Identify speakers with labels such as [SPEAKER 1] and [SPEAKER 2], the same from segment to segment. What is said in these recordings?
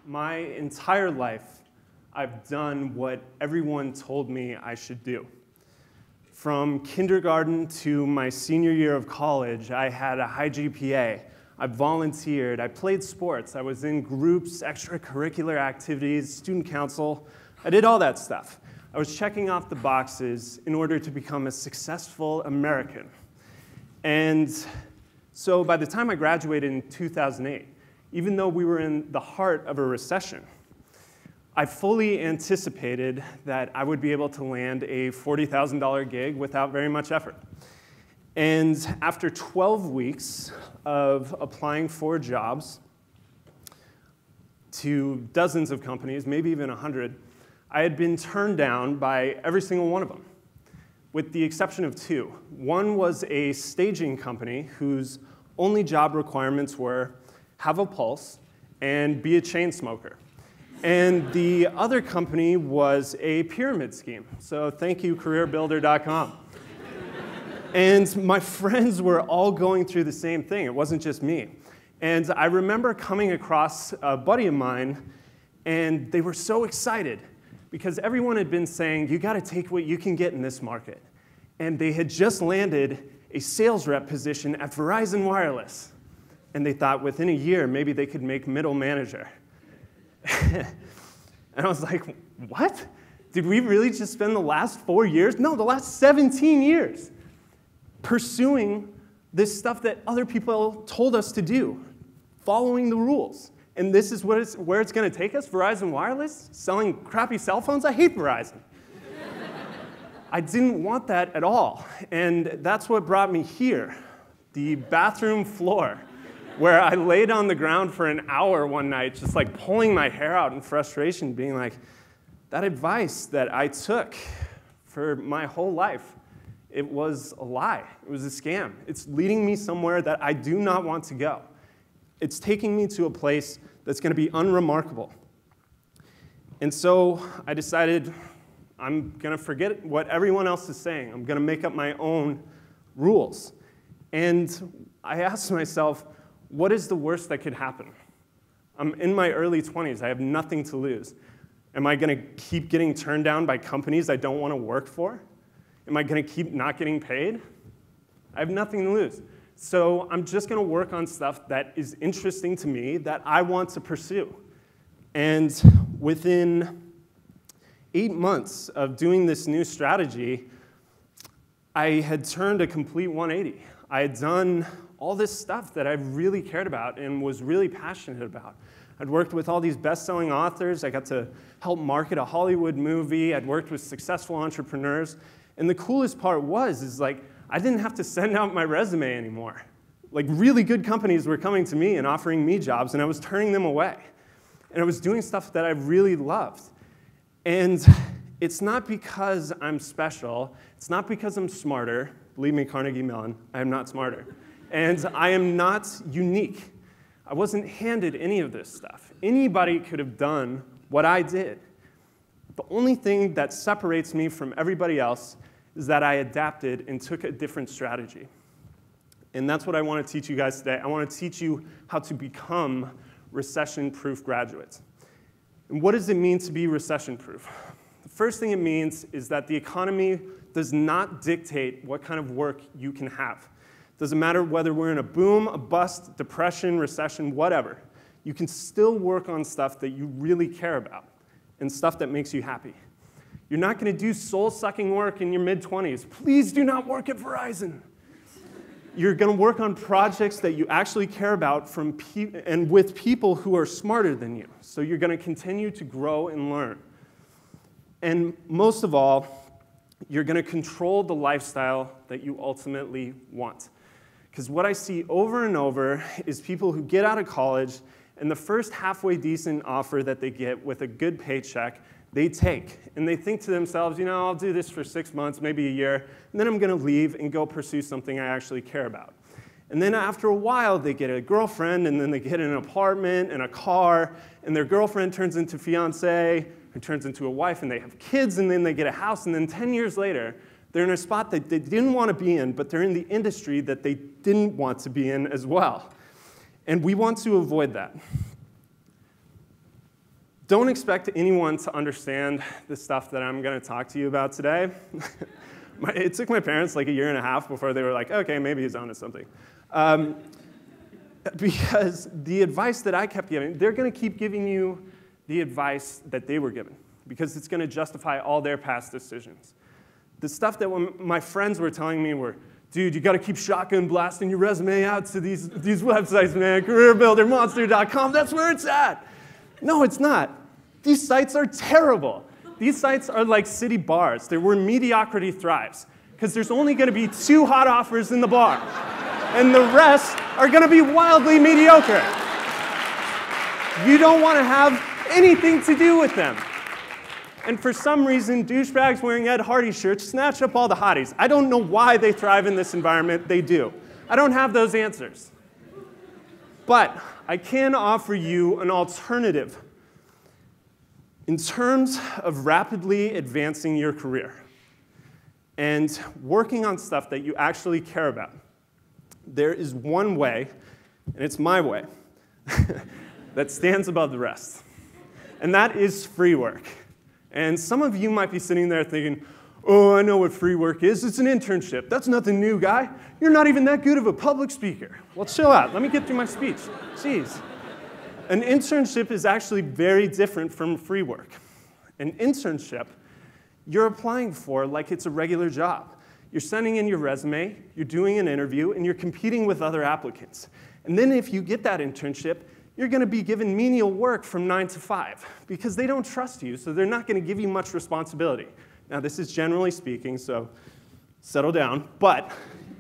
[SPEAKER 1] My entire life, I've done what everyone told me I should do. From kindergarten to my senior year of college, I had a high GPA. I volunteered, I played sports, I was in groups, extracurricular activities, student council. I did all that stuff. I was checking off the boxes in order to become a successful American. And so by the time I graduated in 2008, even though we were in the heart of a recession, I fully anticipated that I would be able to land a $40,000 gig without very much effort. And after 12 weeks of applying for jobs to dozens of companies, maybe even 100, I had been turned down by every single one of them, with the exception of two. One was a staging company whose only job requirements were have a pulse and be a chain smoker. And the other company was a pyramid scheme. So thank you, careerbuilder.com. And my friends were all going through the same thing. It wasn't just me. And I remember coming across a buddy of mine, and they were so excited because everyone had been saying, you got to take what you can get in this market. And they had just landed a sales rep position at Verizon Wireless. And they thought within a year, maybe they could make middle manager. And I was like, what? Did we really just spend the last 4 years? No, the last 17 years pursuing this stuff that other people told us to do, following the rules. And this is where it's going to take us? Verizon Wireless? Selling crappy cell phones? I hate Verizon. I didn't want that at all. And that's what brought me here, the bathroom floor, where I laid on the ground for an hour one night, just like pulling my hair out in frustration, being like, that advice that I took for my whole life, it was a lie. It was a scam. It's leading me somewhere that I do not want to go. It's taking me to a place that's going to be unremarkable. And so I decided I'm going to forget what everyone else is saying. I'm going to make up my own rules. And I asked myself, what is the worst that could happen? I'm in my early 20s. I have nothing to lose. Am I going to keep getting turned down by companies I don't want to work for? Am I going to keep not getting paid? I have nothing to lose. So I'm just going to work on stuff that is interesting to me that I want to pursue. And within 8 months of doing this new strategy, I had turned a complete 180. I had done all this stuff that I really cared about and was really passionate about. I'd worked with all these best-selling authors. I got to help market a Hollywood movie. I'd worked with successful entrepreneurs. And the coolest part is like, I didn't have to send out my resume anymore. Like, really good companies were coming to me and offering me jobs, and I was turning them away. And I was doing stuff that I really loved. And it's not because I'm special. It's not because I'm smarter. Believe me, Carnegie Mellon, I am not smarter. And I am not unique. I wasn't handed any of this stuff. Anybody could have done what I did. The only thing that separates me from everybody else is that I adapted and took a different strategy. And that's what I want to teach you guys today. I want to teach you how to become recession-proof graduates. And what does it mean to be recession-proof? The first thing it means is that the economy does not dictate what kind of work you can have. Doesn't matter whether we're in a boom, a bust, depression, recession, whatever. You can still work on stuff that you really care about and stuff that makes you happy. You're not going to do soul-sucking work in your mid-20s. Please do not work at Verizon. You're going to work on projects that you actually care about and with people who are smarter than you. So you're going to continue to grow and learn. And most of all, you're going to control the lifestyle that you ultimately want. Because what I see over and over is people who get out of college, and the first halfway decent offer that they get with a good paycheck, they take. And they think to themselves, you know, I'll do this for 6 months, maybe a year, and then I'm going to leave and go pursue something I actually care about. And then after a while, they get a girlfriend, and then they get an apartment and a car, and their girlfriend turns into fiancé, who turns into a wife, and they have kids, and then they get a house, and then 10 years later, they're in a spot that they didn't want to be in, but they're in the industry that they didn't want to be in as well. And we want to avoid that. Don't expect anyone to understand the stuff that I'm going to talk to you about today. It took my parents like 1.5 years before they were like, okay, maybe he's onto something. Because the advice that I kept giving, they're going to keep giving you the advice that they were given, because it's going to justify all their past decisions. The stuff that my friends were telling me were, dude, you got to keep shotgun blasting your resume out to these websites, man. CareerBuilderMonster.com, that's where it's at. No, it's not. These sites are terrible. These sites are like city bars. They're where mediocrity thrives, because there's only going to be 2 hot offers in the bar, and the rest are going to be wildly mediocre. You don't want to have anything to do with them. And for some reason, douchebags wearing Ed Hardy shirts snatch up all the hotties. I don't know why they thrive in this environment. They do. I don't have those answers. But I can offer you an alternative in terms of rapidly advancing your career and working on stuff that you actually care about. There is one way, and it's my way, that stands above the rest. And that is free work. And some of you might be sitting there thinking, oh, I know what free work is. It's an internship. That's nothing new, guy. You're not even that good of a public speaker. Well, chill out. Let me get through my speech. Jeez. An internship is actually very different from free work. An internship, you're applying for like it's a regular job. You're sending in your resume, you're doing an interview, and you're competing with other applicants. And then if you get that internship, you're going to be given menial work from 9 to 5 because they don't trust you, so they're not going to give you much responsibility. Now, this is generally speaking, so settle down. But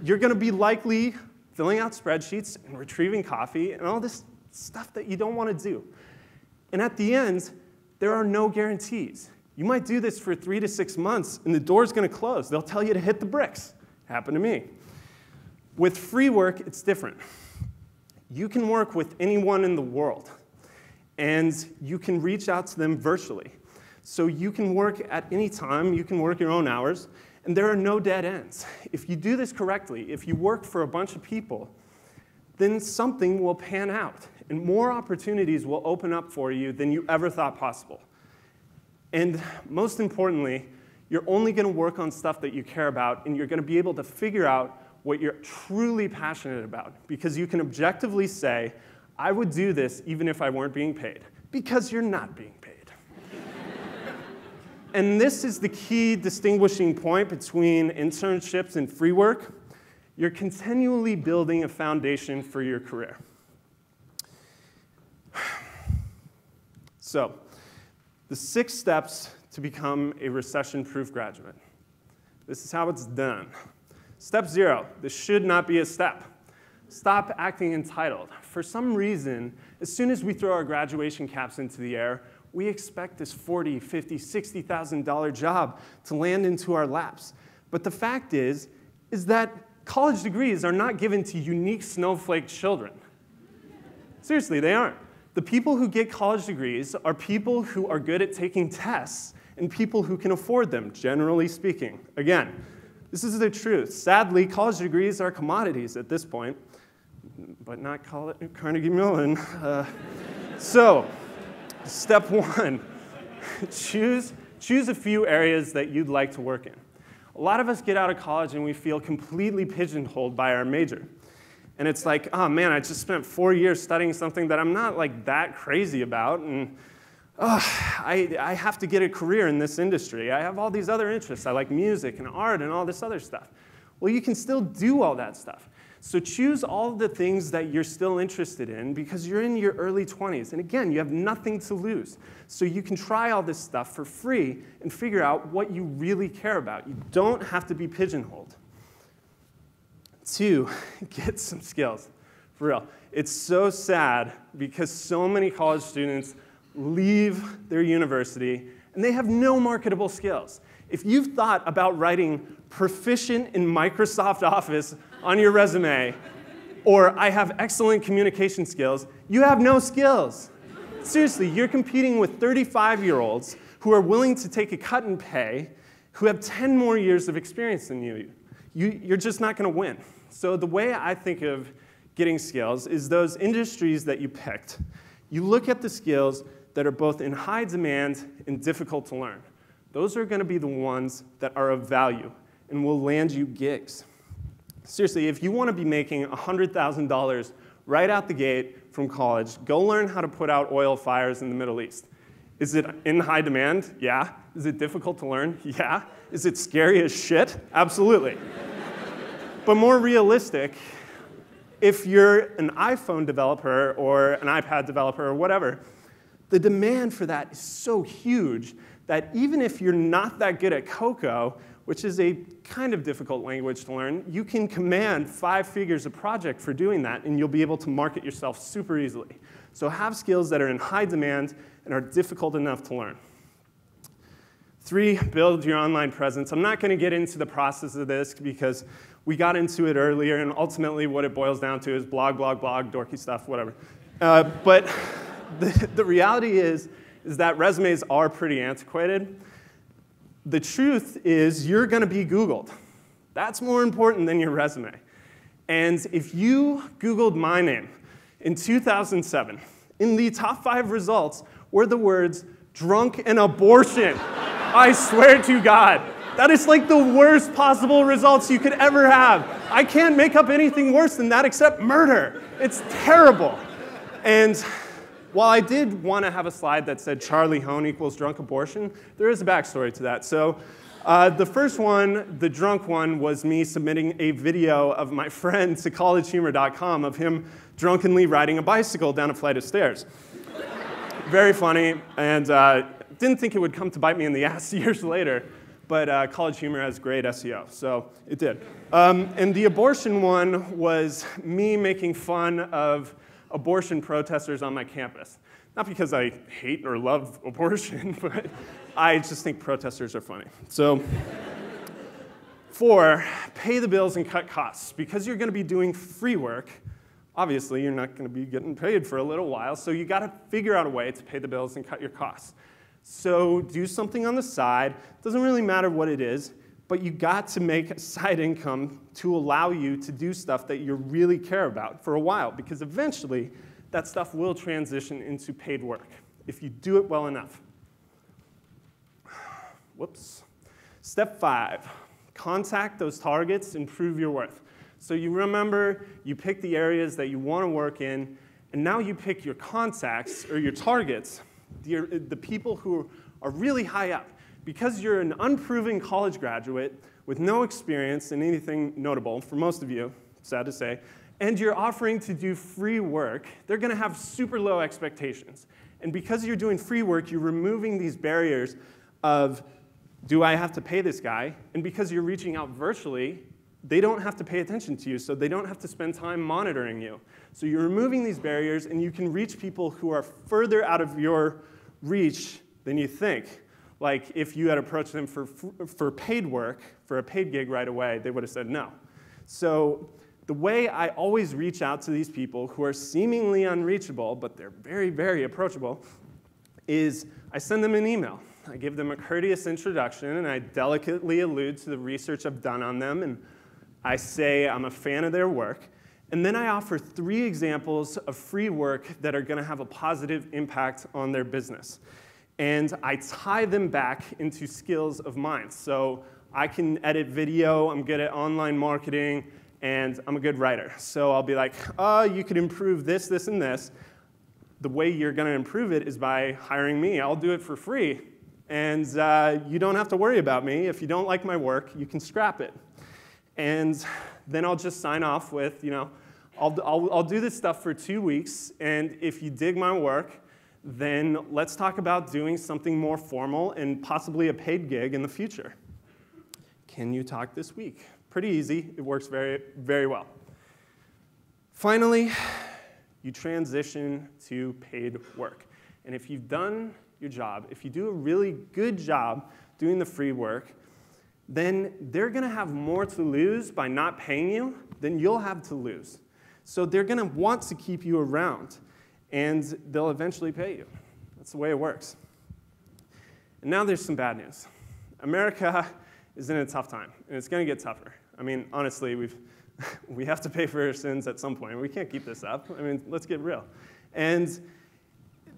[SPEAKER 1] you're going to be likely filling out spreadsheets and retrieving coffee and all this stuff that you don't want to do. And at the end, there are no guarantees. You might do this for 3 to 6 months, and the door's going to close. They'll tell you to hit the bricks. Happened to me. With free work, it's different. You can work with anyone in the world, and you can reach out to them virtually. So you can work at any time, you can work your own hours, and there are no dead ends. If you do this correctly, if you work for a bunch of people, then something will pan out, and more opportunities will open up for you than you ever thought possible. And most importantly, you're only going to work on stuff that you care about, and you're going to be able to figure out what you're truly passionate about, because you can objectively say, I would do this even if I weren't being paid, because you're not being paid. And this is the key distinguishing point between internships and free work. You're continually building a foundation for your career. So, the 6 steps to become a recession-proof graduate. This is how it's done. Step 0, this should not be a step. Stop acting entitled. For some reason, as soon as we throw our graduation caps into the air, we expect this $40,000, $50,000, $60,000 job to land into our laps. But the fact is that college degrees are not given to unique snowflake children. Seriously, they aren't. The people who get college degrees are people who are good at taking tests and people who can afford them, generally speaking. Again, this is the truth. Sadly, college degrees are commodities at this point, but not Carnegie Mellon. So, step 1, choose a few areas that you'd like to work in. A lot of us get out of college and we feel completely pigeonholed by our major. And it's like, oh man, I just spent 4 years studying something that I'm not like that crazy about, and I have to get a career in this industry. I have all these other interests. I like music and art and all this other stuff. Well, you can still do all that stuff. So choose all the things that you're still interested in because you're in your early 20s. And again, you have nothing to lose. So you can try all this stuff for free and figure out what you really care about. You don't have to be pigeonholed. 2, get some skills. For real. It's so sad because so many college students leave their university and they have no marketable skills. If you've thought about writing proficient in Microsoft Office on your resume, or I have excellent communication skills, you have no skills. Seriously, you're competing with 35-year-olds who are willing to take a cut in pay, who have 10 more years of experience than you. You're just not going to win. So the way I think of getting skills is those industries that you picked. You look at the skills that are both in high demand and difficult to learn. Those are going to be the ones that are of value and will land you gigs. Seriously, if you want to be making $100,000 right out the gate from college, go learn how to put out oil fires in the Middle East. Is it in high demand? Yeah. Is it difficult to learn? Yeah. Is it scary as shit? Absolutely. But more realistic, if you're an iPhone developer or an iPad developer or whatever, the demand for that is so huge that even if you're not that good at Cocoa, which is a kind of difficult language to learn, you can command 5 figures a project for doing that, and you'll be able to market yourself super easily. So have skills that are in high demand and are difficult enough to learn. 3, build your online presence. I'm not going to get into the process of this because we got into it earlier, and ultimately what it boils down to is blog, blog, blog, dorky stuff, whatever. But the reality is that resumes are pretty antiquated. The truth is you're going to be Googled. That's more important than your resume. And if you Googled my name in 2007, in the top 5 results were the words drunk and abortion. I swear to God. That is like the worst possible results you could ever have. I can't make up anything worse than that except murder. It's terrible. And while I did want to have a slide that said Charlie Hoehn equals drunk abortion, there is a backstory to that. So the first one, the drunk one, was me submitting a video of my friend to collegehumor.com of him drunkenly riding a bicycle down a flight of stairs. Very funny, and didn't think it would come to bite me in the ass years later, but College Humor has great SEO, so it did. And the abortion one was me making fun of abortion protesters on my campus. Not because I hate or love abortion, but I just think protesters are funny. So 4, pay the bills and cut costs. Because you're going to be doing free work, obviously you're not going to be getting paid for a little while, so you got to figure out a way to pay the bills and cut your costs. So do something on the side. Doesn't really matter what it is, but you got to make a side income to allow you to do stuff that you really care about for a while, because eventually that stuff will transition into paid work if you do it well enough. Whoops. Step 5, contact those targets and prove your worth. So you remember, you pick the areas that you want to work in, and now you pick your contacts or your targets, the people who are really high up. Because you're an unproven college graduate with no experience in anything notable, for most of you, sad to say, and you're offering to do free work, they're going to have super low expectations. And because you're doing free work, you're removing these barriers of, do I have to pay this guy? And because you're reaching out virtually, they don't have to pay attention to you, so they don't have to spend time monitoring you. So you're removing these barriers, and you can reach people who are further out of your reach than you think. Like, if you had approached them for paid work, for a paid gig right away, they would have said no. So the way I always reach out to these people who are seemingly unreachable, but they're very, very approachable, is I send them an email. I give them a courteous introduction, and I delicately allude to the research I've done on them, and I say I'm a fan of their work. And then I offer 3 examples of free work that are going to have a positive impact on their business. And I tie them back into skills of mine. So I can edit video, I'm good at online marketing, and I'm a good writer. So I'll be like, you could improve this, this, and this. The way you're going to improve it is by hiring me. I'll do it for free. And you don't have to worry about me. If you don't like my work, you can scrap it. And then I'll just sign off with, I'll do this stuff for 2 weeks, and if you dig my work, then let's talk about doing something more formal and possibly a paid gig in the future. Can you talk this week? Pretty easy. It works very, very well. Finally, you transition to paid work. And if you've done your job, if you do a really good job doing the free work, then they're going to have more to lose by not paying you than you'll have to lose. So they're going to want to keep you around, and they'll eventually pay you. That's the way it works. And now there's some bad news. America is in a tough time, and it's going to get tougher. I mean, honestly, we have to pay for our sins at some point. We can't keep this up. I mean, let's get real. And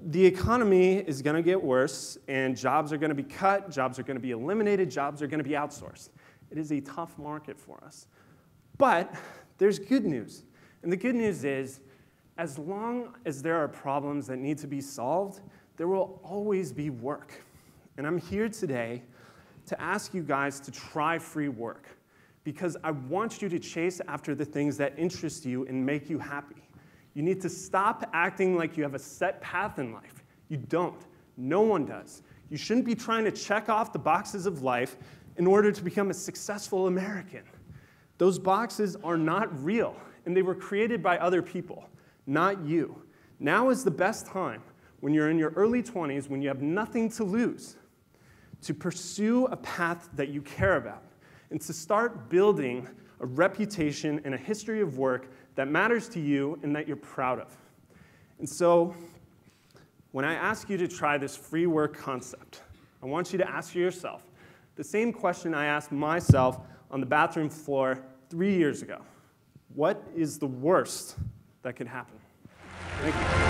[SPEAKER 1] the economy is going to get worse, and jobs are going to be cut, jobs are going to be eliminated, jobs are going to be outsourced. It is a tough market for us. But there's good news. And the good news is, as long as there are problems that need to be solved, there will always be work. And I'm here today to ask you guys to try free work, because I want you to chase after the things that interest you and make you happy. You need to stop acting like you have a set path in life. You don't. No one does. You shouldn't be trying to check off the boxes of life in order to become a successful American. Those boxes are not real, and they were created by other people, not you. Now is the best time, when you're in your early 20s, when you have nothing to lose, to pursue a path that you care about, and to start building a reputation and a history of work that matters to you and that you're proud of. And so, when I ask you to try this free work concept, I want you to ask yourself the same question I asked myself on the bathroom floor 3 years ago. What is the worst that could happen? Thank you.